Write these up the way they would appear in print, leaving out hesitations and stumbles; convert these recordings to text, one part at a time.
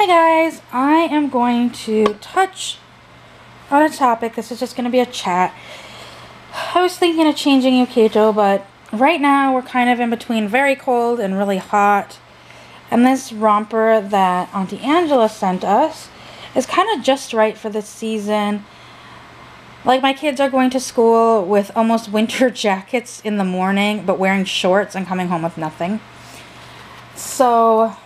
Hey guys, I am going to touch on a topic. This is just going to be a chat. I was thinking of changing Yukito, but right now we're kind of in between very cold and really hot. And this romper that Auntie Angela sent us is kind of just right for this season. Like, my kids are going to school with almost winter jackets in the morning, but wearing shorts and coming home with nothing. So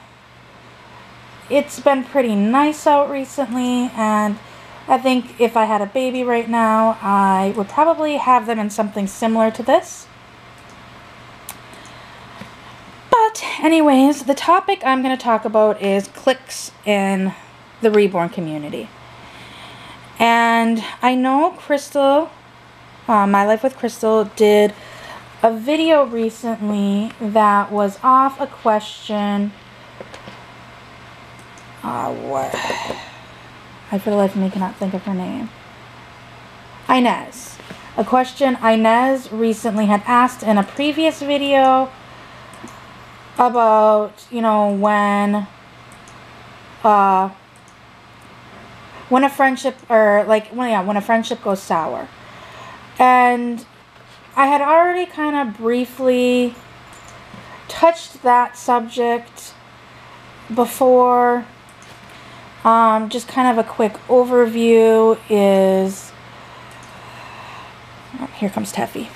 it's been pretty nice out recently, and I think if I had a baby right now, I would probably have them in something similar to this. But anyways, the topic I'm going to talk about is cliques in the reborn community. And I know Crystal, My Life with Crystal, did a video recently that was off a question. What? I for the life of me cannot think of her name. Inez. A question Inez recently had asked in a previous video about, you know, when a friendship, or like, when a friendship goes sour. And I had already kind of briefly touched that subject before. Just kind of a quick overview is, oh, here comes Teffy.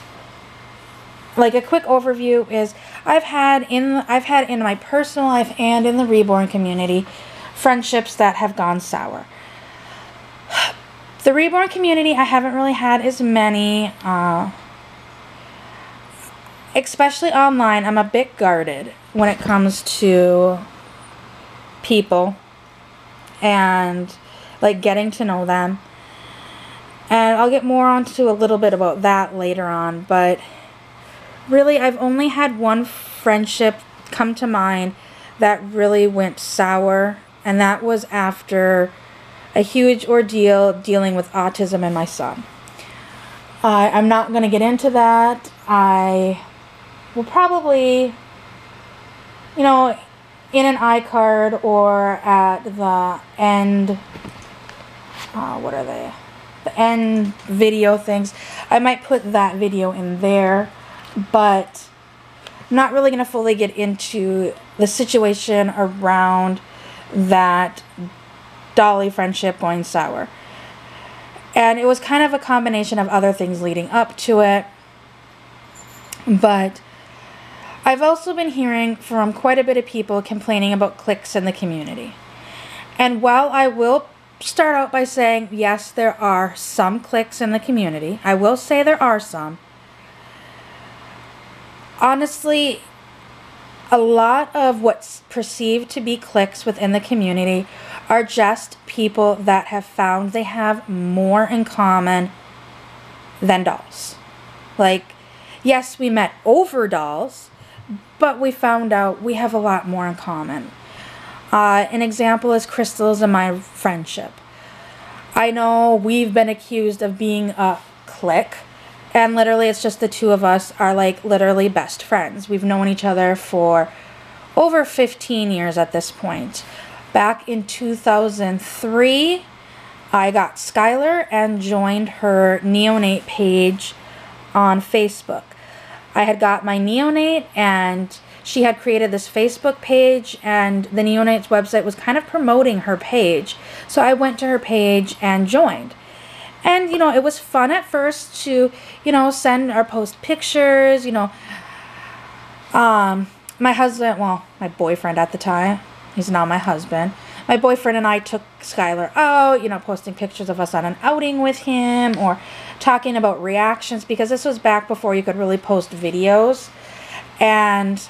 Like, a quick overview is I've had in my personal life and in the reborn community friendships that have gone sour. The reborn community, I haven't really had as many, especially online. I'm a bit guarded when it comes to people and like getting to know them. And I'll get more onto a little bit about that later on, but really I've only had one friendship come to mind that really went sour, and that was after a huge ordeal dealing with autism and my son. I'm not going to get into that. I will probably, you know, in an iCard or at the end, what are they? The end video things. I might put that video in there, but I'm not really going to fully get into the situation around that Dolly friendship going sour. And it was kind of a combination of other things leading up to it. But I've also been hearing from quite a bit of people complaining about cliques in the community. And while I will start out by saying, yes, there are some cliques in the community. I will say there are some. Honestly, a lot of what's perceived to be cliques within the community are just people that have found they have more in common than dolls. Like, yes, we met over dolls, but we found out we have a lot more in common. An example is Crystal's and my friendship. I know we've been accused of being a clique, and literally it's just the two of us are like literally best friends. We've known each other for over 15 years at this point. Back in 2003, I got Skylar and joined her neonate page on Facebook. I had got my neonate, and she had created this Facebook page, and the neonate's website was kind of promoting her page. So I went to her page and joined. And, you know, it was fun at first to, you know, send or post pictures, you know. My husband, well, my boyfriend at the time, he's now my husband. My boyfriend and I took Skylar out, you know, posting pictures of us on an outing with him, or talking about reactions, because this was back before you could really post videos. And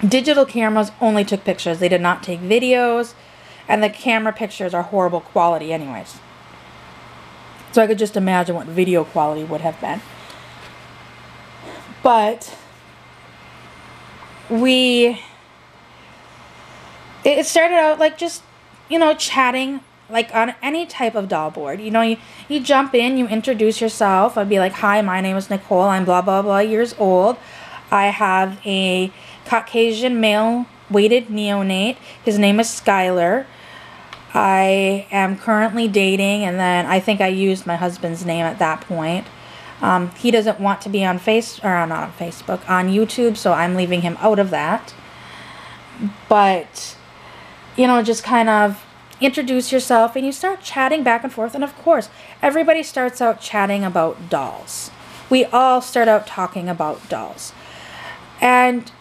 digital cameras only took pictures. They did not take videos, and the camera pictures are horrible quality anyways. So I could just imagine what video quality would have been. But it started out like just, you know, chatting like on any type of doll board. You know, you jump in, you introduce yourself. I'd be like, hi, my name is Nicole. I'm blah, blah, blah years old. I have a Caucasian male weighted neonate. His name is Skylar. I am currently dating, and then I think I used my husband's name at that point. He doesn't want to be on not on Facebook, on YouTube, so I'm leaving him out of that. But, you know, just kind of introduce yourself, and you start chatting back and forth. And of course, everybody starts out chatting about dolls. We all start out talking about dolls. And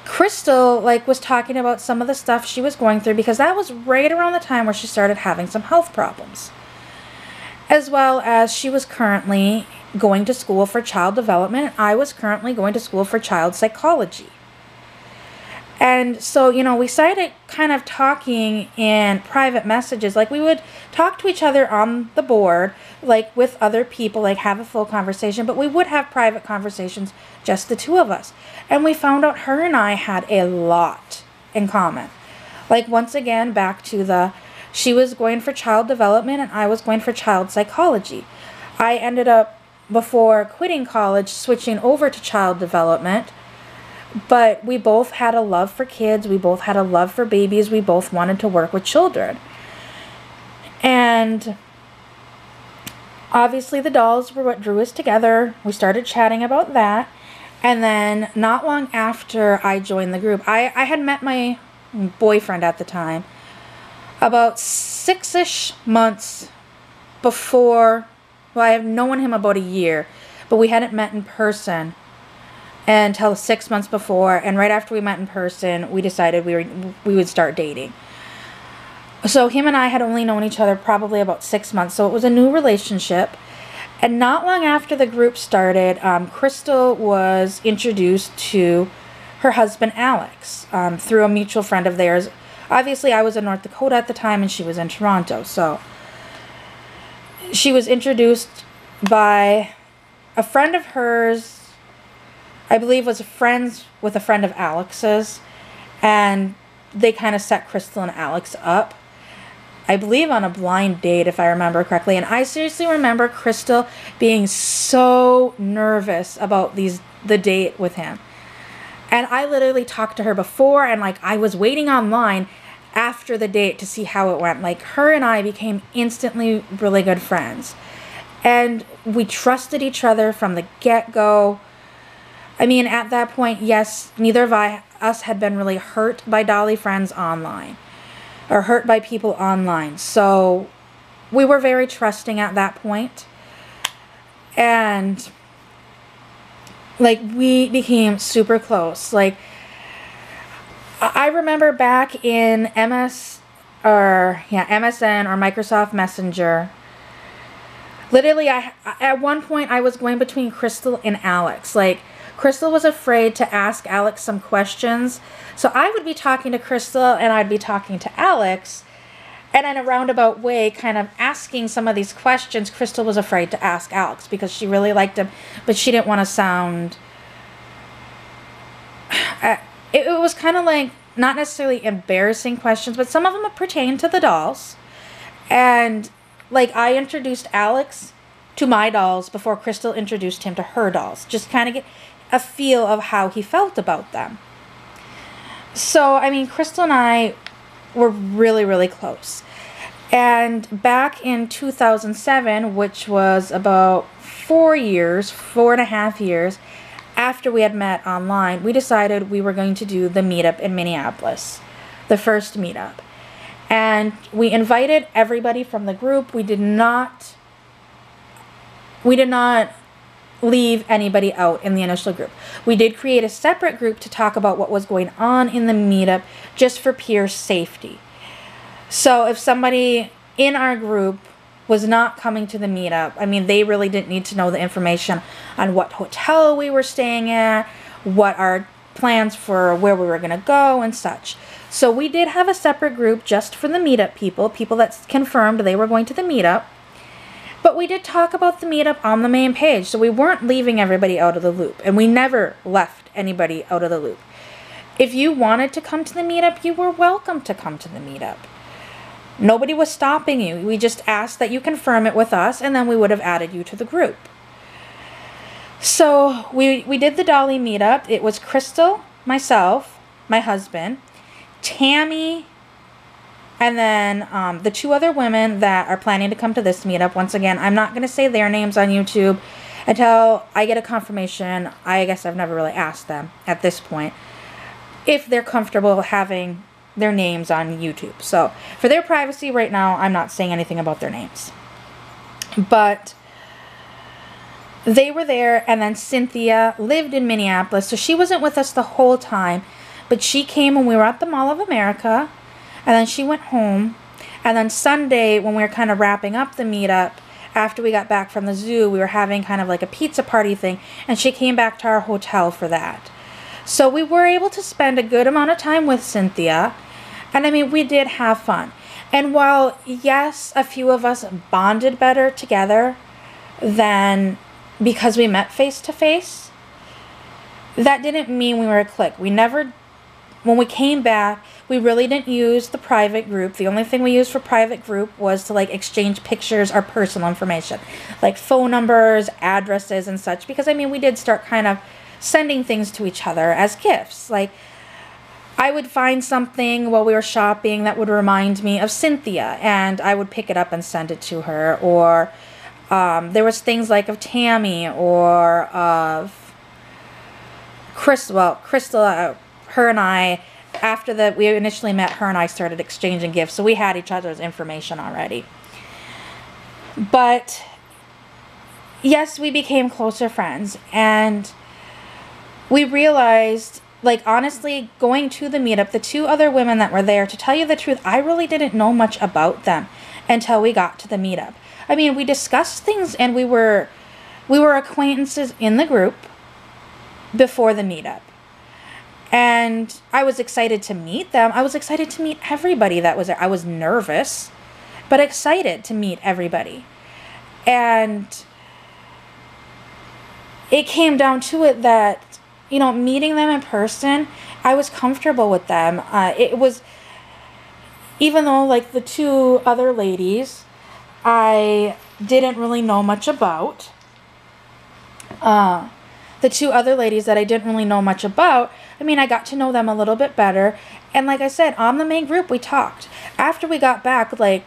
Crystal, like, was talking about some of the stuff she was going through, because that was right around the time where she started having some health problems. As well as she was currently going to school for child development, and I was currently going to school for child psychology. And so, you know, we started kind of talking in private messages. Like, we would talk to each other on the board, like with other people, like have a full conversation, but we would have private conversations, just the two of us. And we found out her and I had a lot in common. Like, once again, back to she was going for child development and I was going for child psychology. I ended up, before quitting college, switching over to child development. But we both had a love for kids. We both had a love for babies. We both wanted to work with children. And obviously the dolls were what drew us together. We started chatting about that. And then not long after I joined the group, I had met my boyfriend at the time about 6-ish months before. Well, I have known him about a year, but we hadn't met in person until 6 months before. And right after we met in person, we decided we would start dating. So him and I had only known each other probably about 6 months, so it was a new relationship. And not long after the group started, Crystal was introduced to her husband Alex through a mutual friend of theirs. Obviously, I was in North Dakota at the time and she was in Toronto, so she was introduced by a friend of hers, I believe was friends with a friend of Alex's, and they kind of set Crystal and Alex up, I believe on a blind date, if I remember correctly. And I seriously remember Crystal being so nervous about the date with him. And I literally talked to her before, and like I was waiting online after the date to see how it went. Like, her and I became instantly really good friends. And we trusted each other from the get-go. I mean, at that point, yes, neither of us had been really hurt by dolly friends online, or hurt by people online. So we were very trusting at that point. And like, we became super close. Like, I remember back in MSN or Microsoft Messenger, literally at one point I was going between Crystal and Alex. Like, Crystal was afraid to ask Alex some questions, so I would be talking to Crystal and I'd be talking to Alex, and in a roundabout way kind of asking some of these questions. Crystal was afraid to ask Alex because she really liked him, but she didn't want to sound it was kind of like not necessarily embarrassing questions, but some of them pertain to the dolls. And like, I introduced Alex to my dolls before Crystal introduced him to her dolls, just kind of get a feel of how he felt about them. So, I mean, Crystal and I were really, really close. And back in 2007, which was about 4.5 years after we had met online, we decided we were going to do the meetup in Minneapolis, the first meetup. And we invited everybody from the group. We did not leave anybody out in the initial group. We did create a separate group to talk about what was going on in the meetup, just for peer safety. So if somebody in our group was not coming to the meetup, I mean, they really didn't need to know the information on what hotel we were staying at, what our plans for where we were going to go and such. So we did have a separate group just for the meetup people that confirmed they were going to the meetup. But we did talk about the meetup on the main page, so we weren't leaving everybody out of the loop, and we never left anybody out of the loop. If you wanted to come to the meetup, you were welcome to come to the meetup. Nobody was stopping you. We just asked that you confirm it with us, and then we would have added you to the group. So we did the Dolly meetup. It was Crystal, myself, my husband, Tammy, and then the 2 other women that are planning to come to this meetup. Once again, I'm not going to say their names on YouTube until I get a confirmation. I guess I've never really asked them at this point if they're comfortable having their names on YouTube. So for their privacy right now, I'm not saying anything about their names. But they were there, and then Cynthia lived in Minneapolis, so she wasn't with us the whole time, but she came when we were at the Mall of America, and then she went home. And then Sunday, when we were kind of wrapping up the meetup, after we got back from the zoo, we were having kind of like a pizza party thing, and she came back to our hotel for that. So we were able to spend a good amount of time with Cynthia, and I mean, we did have fun. And while, yes, a few of us bonded better together than because we met face to face, that didn't mean we were a clique. We never, when we came back, we really didn't use the private group. The only thing we used for private group was to like exchange pictures or personal information, like phone numbers, addresses, and such. Because I mean, we did start kind of sending things to each other as gifts. Like, I would find something while we were shopping that would remind me of Cynthia, and I would pick it up and send it to her. Or there was things like of Tammy or of Crystal. Well, Crystal, her and I, after that we initially met, her and I started exchanging gifts, so we had each other's information already. But yes, we became closer friends, and we realized, like, honestly, going to the meetup, the 2 other women that were there, to tell you the truth, I really didn't know much about them until we got to the meetup. I mean, we discussed things, and we were acquaintances in the group before the meetup. And I was excited to meet them. I was excited to meet everybody that was there. I was nervous, but excited to meet everybody. And it came down to it that, you know, meeting them in person, I was comfortable with them. It was, even though, like, the 2 other ladies, I didn't really know much about. The 2 other ladies that I didn't really know much about, I mean, I got to know them a little bit better. And like I said, on the main group, we talked. After we got back, like,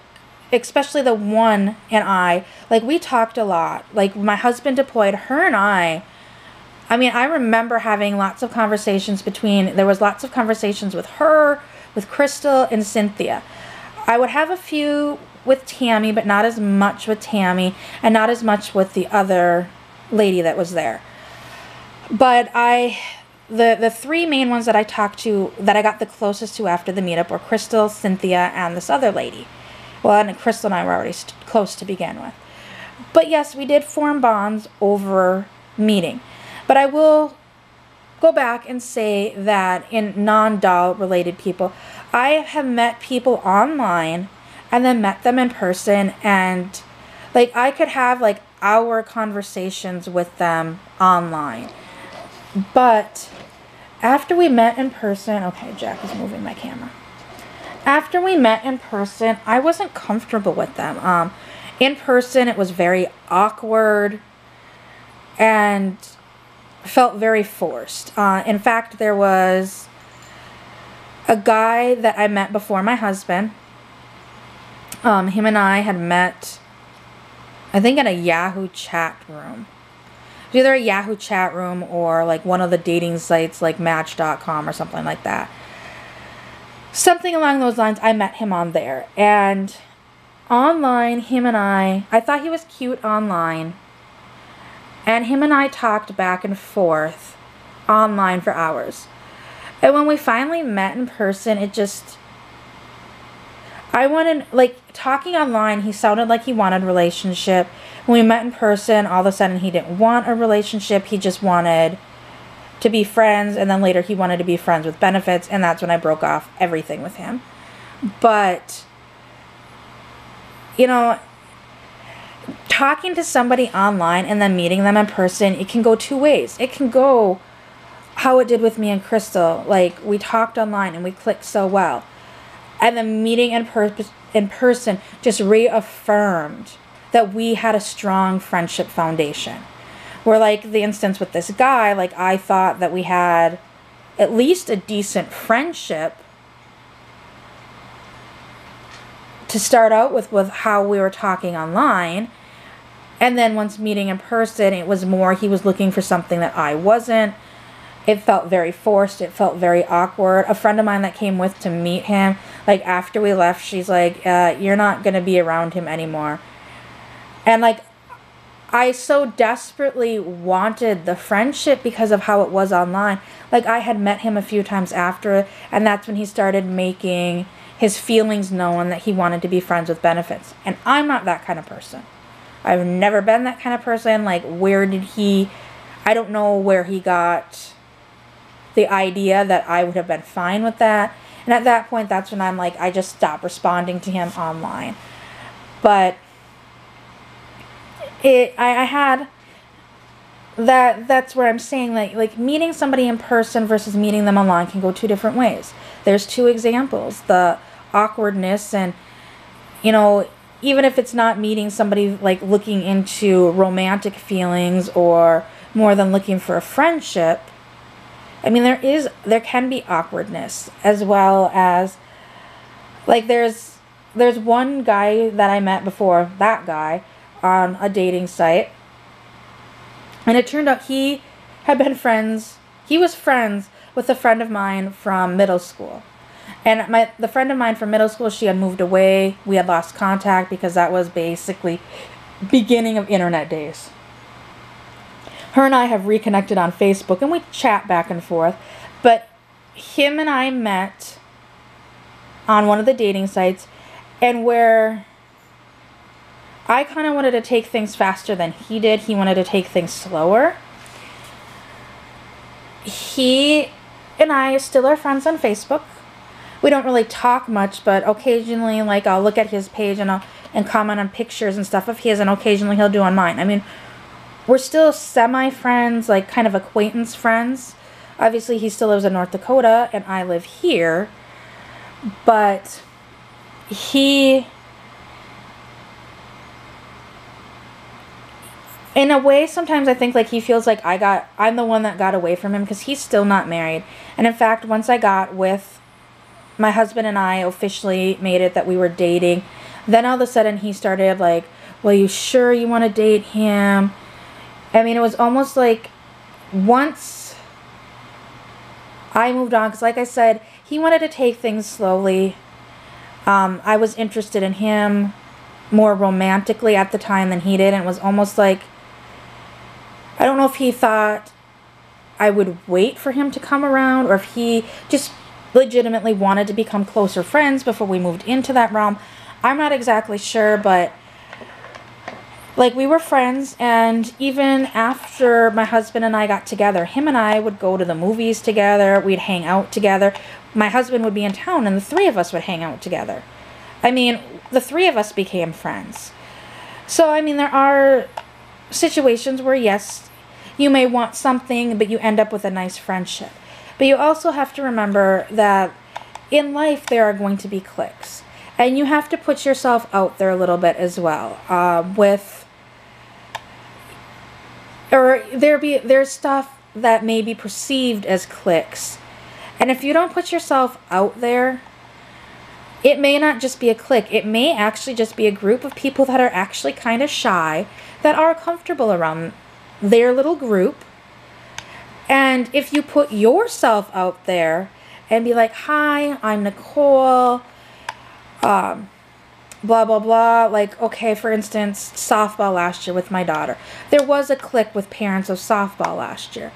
especially the one and I, like, we talked a lot. Like, my husband deployed, her and I mean, I remember having lots of conversations there was lots of conversations with her, with Crystal, and Cynthia. I would have a few with Tammy, but not as much with Tammy, and not as much with the other lady that was there. But the 3 main ones that I talked to, that I got the closest to after the meetup, were Crystal, Cynthia, and this other lady. Well, and Crystal and I were already close to begin with. But yes, we did form bonds over meeting. But I will go back and say that in non-doll related people, I have met people online and then met them in person, and like, I could have like hour conversations with them online. But after we met in person, okay, Jack is moving my camera. After we met in person, I wasn't comfortable with them. In person, it was very awkward and felt very forced. In fact, there was a guy that I met before my husband. Him and I had met, I think, in a Yahoo chat room. It was either a Yahoo chat room or like one of the dating sites like Match.com or something like that. Something along those lines. I met him on there. And online, him and I thought he was cute online. And him and I talked back and forth online for hours. And when we finally met in person, it just, I wanted, like, talking online, he sounded like he wanted a relationship. When we met in person, all of a sudden he didn't want a relationship. He just wanted to be friends. And then later he wanted to be friends with benefits. And that's when I broke off everything with him. But, you know, talking to somebody online and then meeting them in person, it can go 2 ways. It can go how it did with me and Crystal. Like, we talked online and we clicked so well. And then meeting in person just reaffirmed that we had a strong friendship foundation. Where, like, the instance with this guy, like, I thought that we had at least a decent friendship to start out with how we were talking online. And then once meeting in person, it was more he was looking for something that I wasn't. It felt very forced. It felt very awkward. A friend of mine that came with to meet him, like after we left, she's like, you're not going to be around him anymore. And like, I so desperately wanted the friendship because of how it was online. Like, I had met him a few times after, and that's when he started making his feelings known that he wanted to be friends with benefits. And I'm not that kind of person. I've never been that kind of person. Like, I don't know where he got the idea that I would have been fine with that. And at that point, that's when I'm like, I just stopped responding to him online. But I had that's where I'm saying like meeting somebody in person versus meeting them online can go two different ways. There's two examples, the awkwardness, and even if it's not meeting somebody like looking into romantic feelings or more than looking for a friendship, I mean there can be awkwardness, as well as like there's one guy that I met before that guy on a dating site, and it turned out he was friends with a friend of mine from middle school. And the friend of mine from middle school, she had moved away. We had lost contact because that was basically beginning of internet days. Her and I have reconnected on Facebook, and we chat back and forth. But him and I met on one of the dating sites, and where I kind of wanted to take things faster than he did. He wanted to take things slower. He and I still are friends on Facebook. We don't really talk much, but occasionally, like, I'll look at his page and comment on pictures and stuff of his, and occasionally he'll do on mine. I mean, we're still semi-friends, like kind of acquaintance friends. Obviously, he still lives in North Dakota, and I live here. But in a way, sometimes I think like he feels like I'm the one that got away from him, because he's still not married. And in fact, once I got with my husband and I officially made it that we were dating, then all of a sudden he started like, well, you sure you want to date him? I mean, it was almost like once I moved on, because like I said, he wanted to take things slowly. I was interested in him more romantically at the time than he did, and it was almost like, I don't know if he thought I would wait for him to come around, or if he just legitimately wanted to become closer friends before we moved into that realm. I'm not exactly sure, but like, we were friends, and even after my husband and I got together, him and I would go to the movies together, we'd hang out together. My husband would be in town, and the three of us would hang out together. I mean, the three of us became friends. So, I mean, there are situations where, yes, you may want something, but you end up with a nice friendship. But you also have to remember that in life there are going to be cliques. And you have to put yourself out there a little bit as well. There's stuff that may be perceived as cliques. And if you don't put yourself out there, it may not just be a clique. It may actually just be a group of people that are actually kind of shy, that are comfortable around their little group. And if you put yourself out there and be like, hi, I'm Nicole, blah, blah, blah. Like, okay, for instance, softball last year with my daughter. There was a clique with parents of softball last year.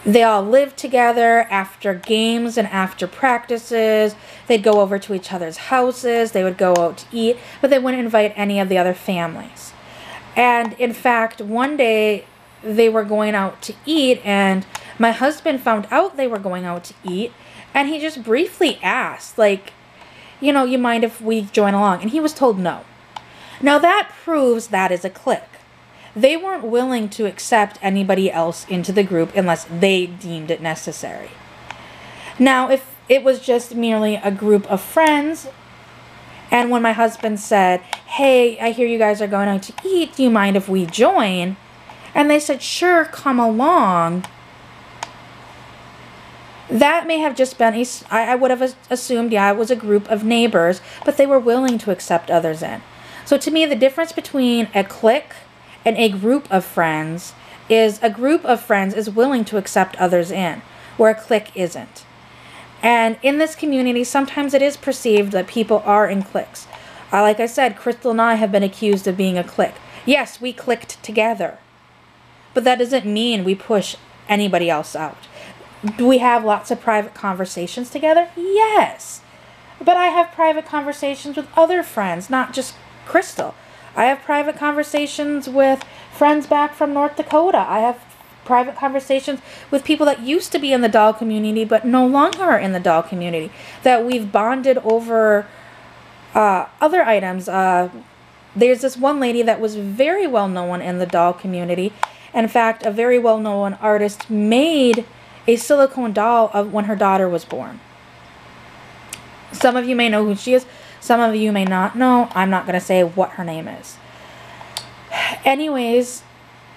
They all lived together after games and after practices. They'd go over to each other's houses. They would go out to eat, but they wouldn't invite any of the other families. And in fact, one day they were going out to eat, and my husband found out they were going out to eat, and he just briefly asked, like, you mind if we join along? And he was told no. Now that proves that is a clique. They weren't willing to accept anybody else into the group unless they deemed it necessary. Now, if it was just merely a group of friends, and when my husband said, hey, I hear you guys are going out to eat, do you mind if we join? And they said, sure, come along. That may have just been I would have assumed, yeah, it was a group of neighbors, but they were willing to accept others in. So to me, the difference between a clique and a group of friends is a group of friends is willing to accept others in, where a clique isn't. And in this community, sometimes it is perceived that people are in cliques. Like I said, Crystal and I have been accused of being a clique. Yes, we clicked together, but that doesn't mean we push anybody else out. Do we have lots of private conversations together? Yes. But I have private conversations with other friends, not just Crystal. I have private conversations with friends back from North Dakota. I have private conversations with people that used to be in the doll community but no longer are in the doll community, that we've bonded over other items. There's this one lady that was very well known in the doll community. In fact, a very well known artist made a silicone doll of when her daughter was born. Some of you may know who she is. Some of you may not know. I'm not going to say what her name is. Anyways,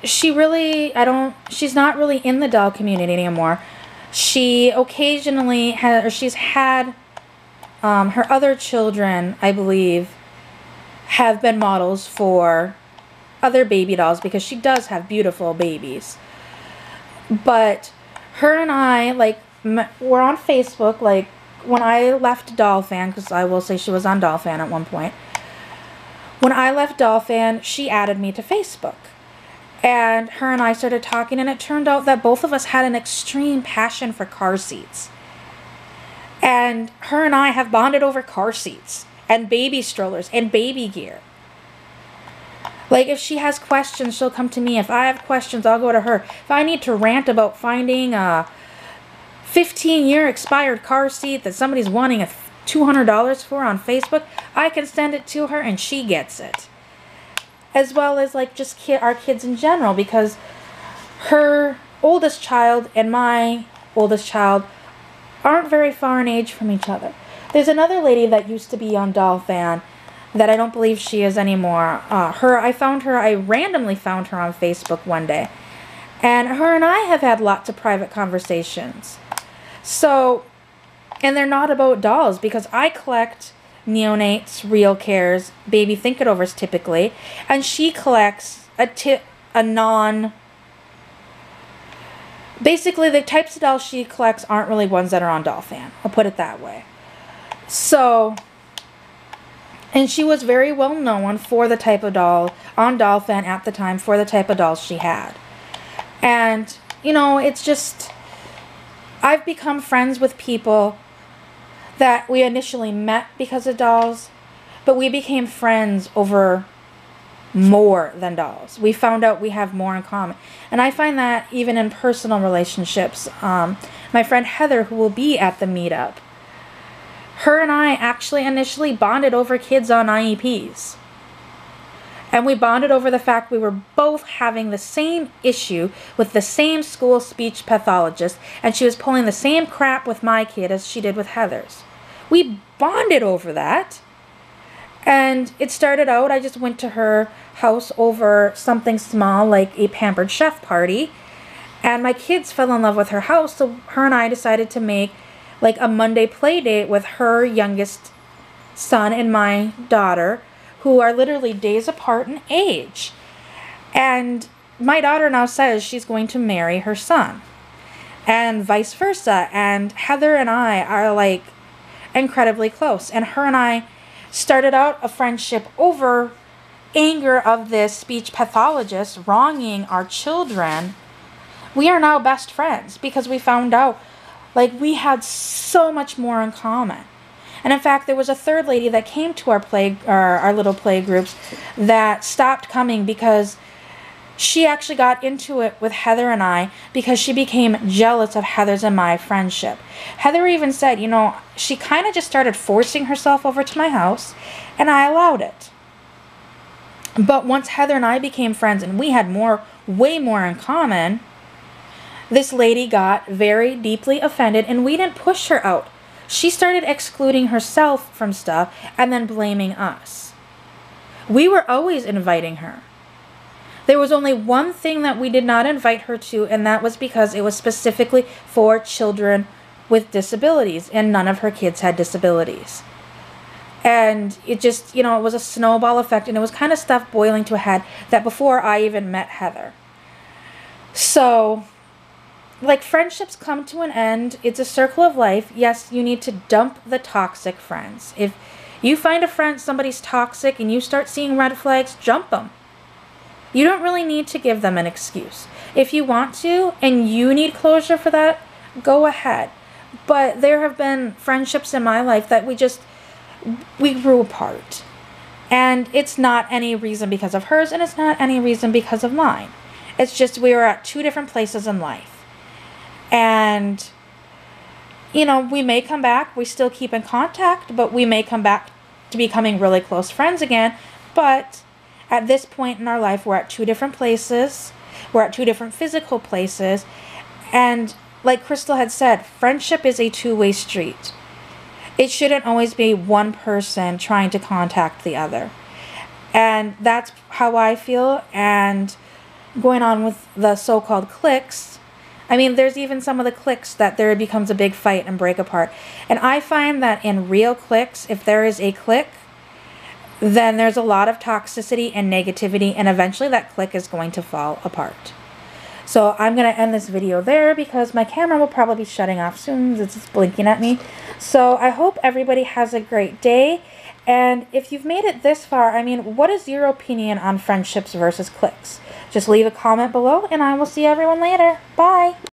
she's not really in the doll community anymore. She occasionally she's had her other children, I believe, have been models for other baby dolls because she does have beautiful babies. But her and I, we're on Facebook, when I left Doll Fan, because I will say she was on Doll Fan at one point. When I left Doll Fan, she added me to Facebook. And her and I started talking, and it turned out that both of us had an extreme passion for car seats. And her and I have bonded over car seats, and baby strollers, and baby gear. If she has questions, she'll come to me. If I have questions, I'll go to her. If I need to rant about finding a 15-year expired car seat that somebody's wanting $200 for on Facebook, I can send it to her and she gets it. As well as just our kids in general, because her oldest child and my oldest child aren't very far in age from each other. There's another lady that used to be on Doll Fan that I don't believe she is anymore. I randomly found her on Facebook one day. And her and I have had lots of private conversations. So, and they're not about dolls, because I collect neonates, real cares, baby think-it-overs typically, and she collects basically the types of dolls she collects aren't really ones that are on Doll Fan. I'll put it that way. So, and she was very well known for the type of doll on Doll Fan at the time, for the type of dolls she had. And, it's just, I've become friends with people that we initially met because of dolls, but we became friends over more than dolls. We found out we have more in common. And I find that even in personal relationships. My friend Heather, who will be at the meetup, her and I actually initially bonded over kids on IEPs. And we bonded over the fact we were both having the same issue with the same school speech pathologist, and she was pulling the same crap with my kid as she did with Heather's. We bonded over that. And it started out, I just went to her house over something small like a Pampered Chef party. And my kids fell in love with her house, so her and I decided to make a Monday play date with her youngest son and my daughter, who are literally days apart in age. And my daughter now says she's going to marry her son, and vice versa. And Heather and I are incredibly close. And her and I started out a friendship over anger of this speech pathologist wronging our children. We are now best friends because we found out we had so much more in common. And in fact, there was a third lady that came to our little play groups that stopped coming because she actually got into it with Heather and I because she became jealous of Heather's and my friendship. Heather even said, she kind of just started forcing herself over to my house, and I allowed it. But once Heather and I became friends and we had way more in common, this lady got very deeply offended, and we didn't push her out. She started excluding herself from stuff and then blaming us. We were always inviting her. There was only one thing that we did not invite her to, and that was because it was specifically for children with disabilities, and none of her kids had disabilities. And it just, it was a snowball effect, and it was kind of stuff boiling to a head that before I even met Heather. So, like, friendships come to an end. It's a circle of life. Yes, you need to dump the toxic friends. If you find a friend, somebody's toxic, and you start seeing red flags, jump them. You don't really need to give them an excuse. If you want to, and you need closure for that, go ahead. But there have been friendships in my life that we grew apart. And it's not any reason because of hers, and it's not any reason because of mine. It's just we were at two different places in life. And, we may come back. We still keep in contact, but we may come back to becoming really close friends again. But at this point in our life, we're at two different places. We're at two different physical places. And like Crystal had said, friendship is a two-way street. It shouldn't always be one person trying to contact the other. And that's how I feel. And going on with the so-called cliques, I mean, there's even some of the cliques that there becomes a big fight and break apart. And I find that in real cliques, if there is a clique, then there's a lot of toxicity and negativity, and eventually that clique is going to fall apart. So I'm going to end this video there because my camera will probably be shutting off soon. It's blinking at me. So I hope everybody has a great day. And if you've made it this far, I mean, what is your opinion on friendships versus cliques? Just leave a comment below, and I will see everyone later. Bye!